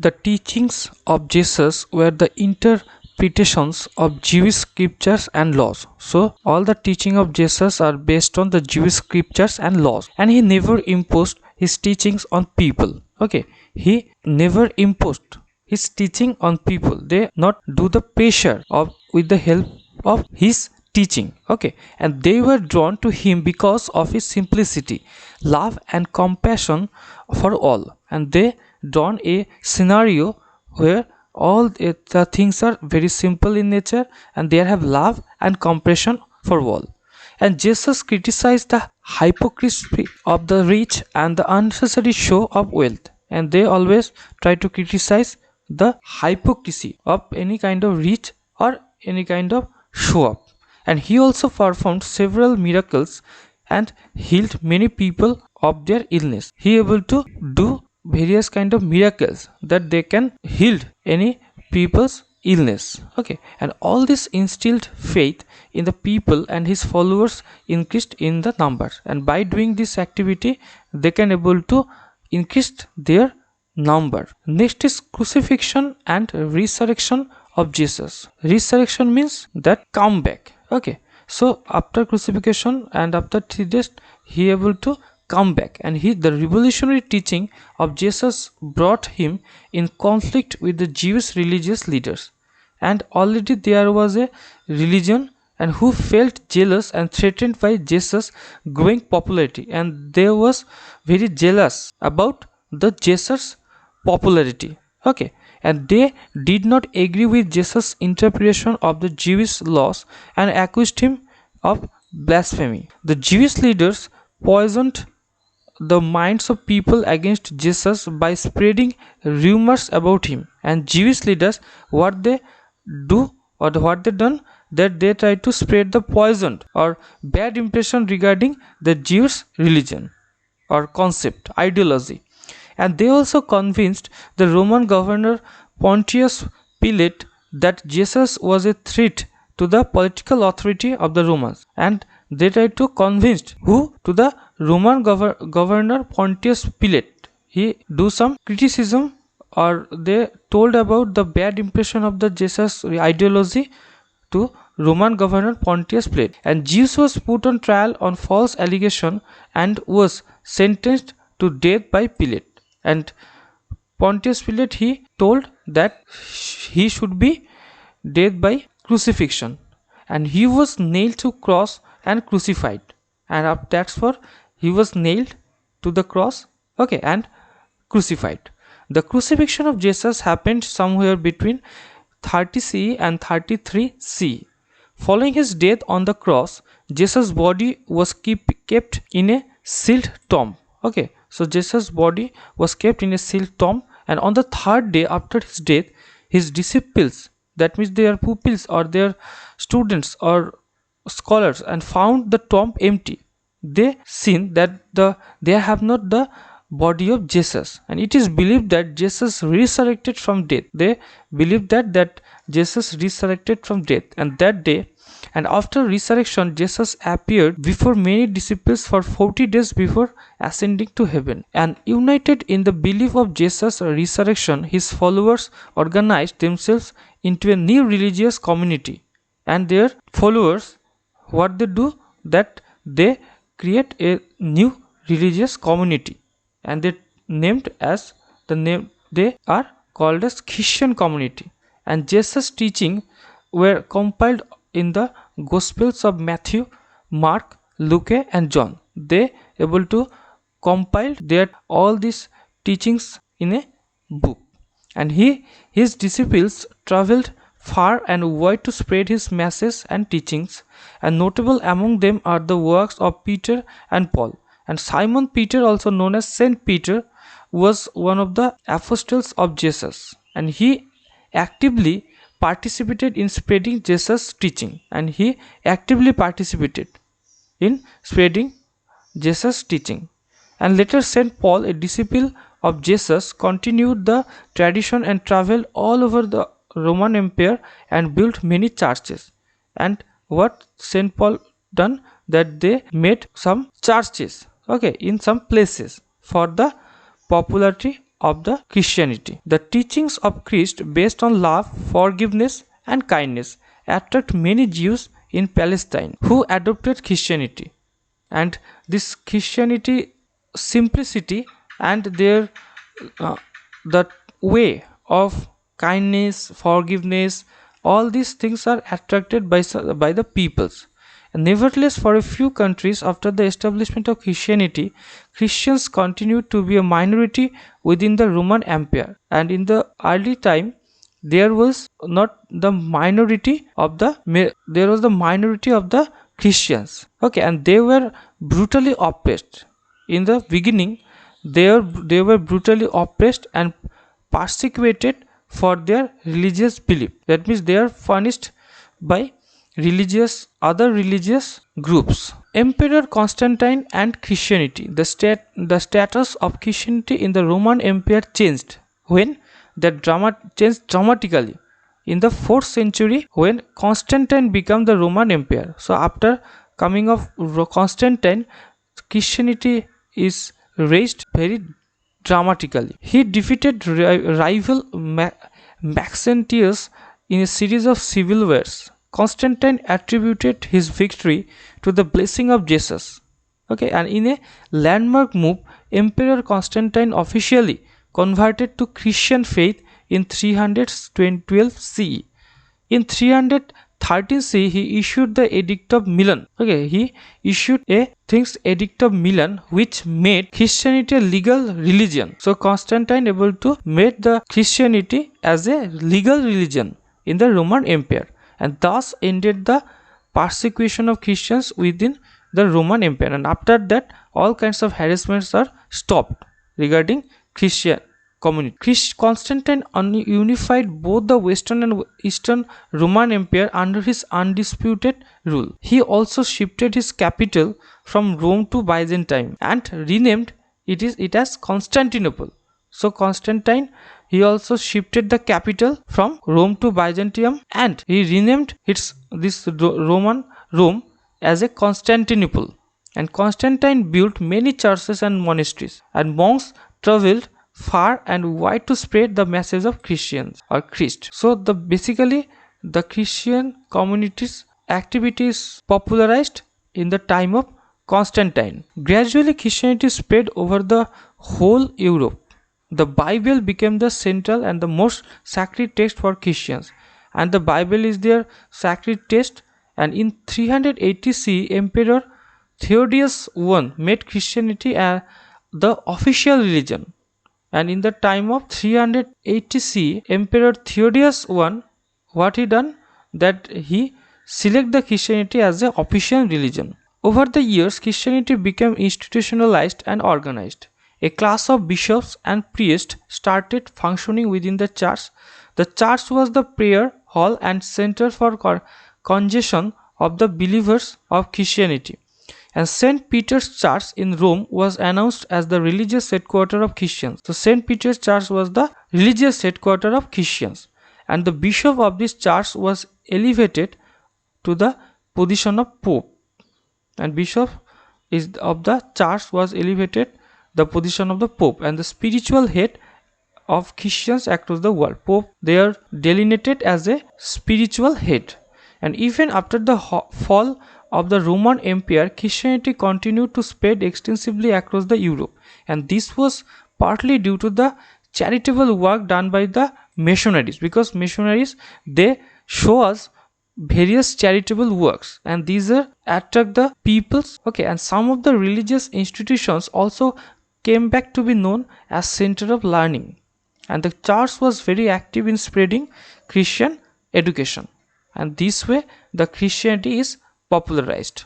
The teachings of Jesus were the interpretations of Jewish scriptures and laws. So all the teaching of Jesus are based on the Jewish scriptures and laws, and he never imposed his teachings on people. Okay, he never imposed his teaching on people. They not do the pressure of with the help of his teaching. Okay, and they were drawn to him because of his simplicity, love and compassion for all. And they drawn a scenario where the things are very simple in nature, and they have love and compassion for all. And Jesus criticized the hypocrisy of the rich and the unnecessary show of wealth. And they always try to criticize the hypocrisy of any kind of rich or any kind of show up. And he also performed several miracles and healed many people of their illness. He able to do various kind of miracles that they can heal any people's illness. Okay, and all this instilled faith in the people, and his followers increased in the number. And by doing this activity, they can able to increase their number. Next is crucifixion and resurrection of Jesus. Resurrection means that come back. Okay, so after crucifixion and after 3 days, he able to come back, and the revolutionary teaching of Jesus brought him in conflict with the Jewish religious leaders. And already there was a religion and who felt jealous and threatened by Jesus' growing popularity, and they was very jealous about the Jesus' popularity. Okay, and they did not agree with Jesus' interpretation of the Jewish laws and accused him of blasphemy. The Jewish leaders poisoned the minds of people against Jesus by spreading rumors about him. And Jewish leaders, what they do or what they done, that they try to spread the poison or bad impression regarding the Jewish religion or concept, ideology. And they also convinced the Roman governor Pontius Pilate that Jesus was a threat to the political authority of the Romans. And they tried to convince who? To the Roman governor Pontius Pilate. He do some criticism, or they told about the bad impression of the Jesus ideology to Roman governor Pontius Pilate. And Jesus was put on trial on false allegation and was sentenced to death by Pilate. And Pontius Pilate, he told that he should be dead by crucifixion, and he was nailed to cross and crucified. And that's for he was nailed to the cross, okay, and crucified. The crucifixion of Jesus happened somewhere between 30 CE and 33 CE. Following his death on the cross, Jesus' body was kept in a sealed tomb. Okay, so Jesus' body was kept in a sealed tomb, and on the 3rd day after his death, his disciples, that means their pupils or their students or scholars, and found the tomb empty. They seen that they have not the body of Jesus, and it is believed that Jesus resurrected from death. They believe that Jesus resurrected from death, and that day and after resurrection, Jesus appeared before many disciples for 40 days before ascending to heaven. And united in the belief of Jesus' resurrection, his followers organized themselves into a new religious community. And their followers, what they do, that they create a new religious community, and they named as the name, they are called as Christian community. And Jesus' teaching were compiled in the Gospels of Matthew, Mark, Luke, and John. They able to compile their all these teachings in a book. And his disciples traveled far and wide to spread his message and teachings. And notable among them are the works of Peter and Paul. And Simon Peter, also known as Saint Peter, was one of the apostles of Jesus, and he actively participated in spreading Jesus' teaching, and he actively participated in spreading Jesus' teaching. And later Saint Paul, a disciple of Jesus, continued the tradition and traveled all over the Roman Empire and built many churches. And what Saint Paul done, that they made some churches, okay, in some places for the popularity of the Christianity. The teachings of Christ based on love, forgiveness and kindness attract many Jews in Palestine who adopted Christianity. And this Christianity simplicity and their uh, the way of kindness, forgiveness, all these things are attracted by the peoples. Nevertheless, for a few countries after the establishment of Christianity, Christians continued to be a minority within the Roman Empire. And in the early time, there was not the minority of there was the minority of the Christians. Okay, and they were brutally oppressed. In the beginning, they were brutally oppressed and persecuted for their religious belief. That means they are punished by other religious groups. Emperor Constantine and Christianity. The status of Christianity in the Roman Empire changed when changed dramatically in the 4th century when Constantine became the Roman Empire. So after coming of Constantine, Christianity is raised very dramatically. He defeated rival Maxentius in a series of civil wars. Constantine attributed his victory to the blessing of Jesus. Okay, and in a landmark move, Emperor Constantine officially converted to Christian faith in 312 CE. In 313 CE, he issued the Edict of Milan. Okay, he issued a Edict of Milan, which made Christianity a legal religion. So Constantine able to make the Christianity as a legal religion in the Roman Empire, and thus ended the persecution of Christians within the Roman Empire. And after that, all kinds of harassments are stopped regarding Christian community. Constantine unified both the Western and Eastern Roman Empire under his undisputed rule. He also shifted his capital from Rome to Byzantine and renamed it as Constantinople. So Constantine, he also shifted the capital from Rome to Byzantium, and he renamed this Roman Rome as a Constantinople. And Constantine built many churches and monasteries, and monks traveled far and wide to spread the message of Christians or Christ. So basically the Christian community's activities popularized in the time of Constantine. Gradually Christianity spread over the whole Europe. The Bible became the central and the most sacred text for Christians, and the Bible is their sacred text. And in 380 CE, Emperor Theodosius I made Christianity the official religion. And in the time of 380 CE, Emperor Theodosius I, what he done? That he selected the Christianity as the official religion. Over the years, Christianity became institutionalized and organized. A class of bishops and priests started functioning within the church. The church was the prayer hall and center for congregation of the believers of Christianity. And St. Peter's Church in Rome was announced as the religious headquarters of Christians. So St. Peter's Church was the religious headquarters of Christians, and the bishop of this church was elevated to the position of Pope. And bishop of the church was elevated the position of the Pope, and the spiritual head of Christians across the world. Pope, they are delineated as a spiritual head. And even after the fall of the Roman Empire, Christianity continued to spread extensively across the Europe, and this was partly due to the charitable work done by the missionaries, because missionaries, they show us various charitable works, and these are attract the peoples. Okay, and some of the religious institutions also came back to be known as center of learning, and the church was very active in spreading Christian education, and this way the Christianity is popularized.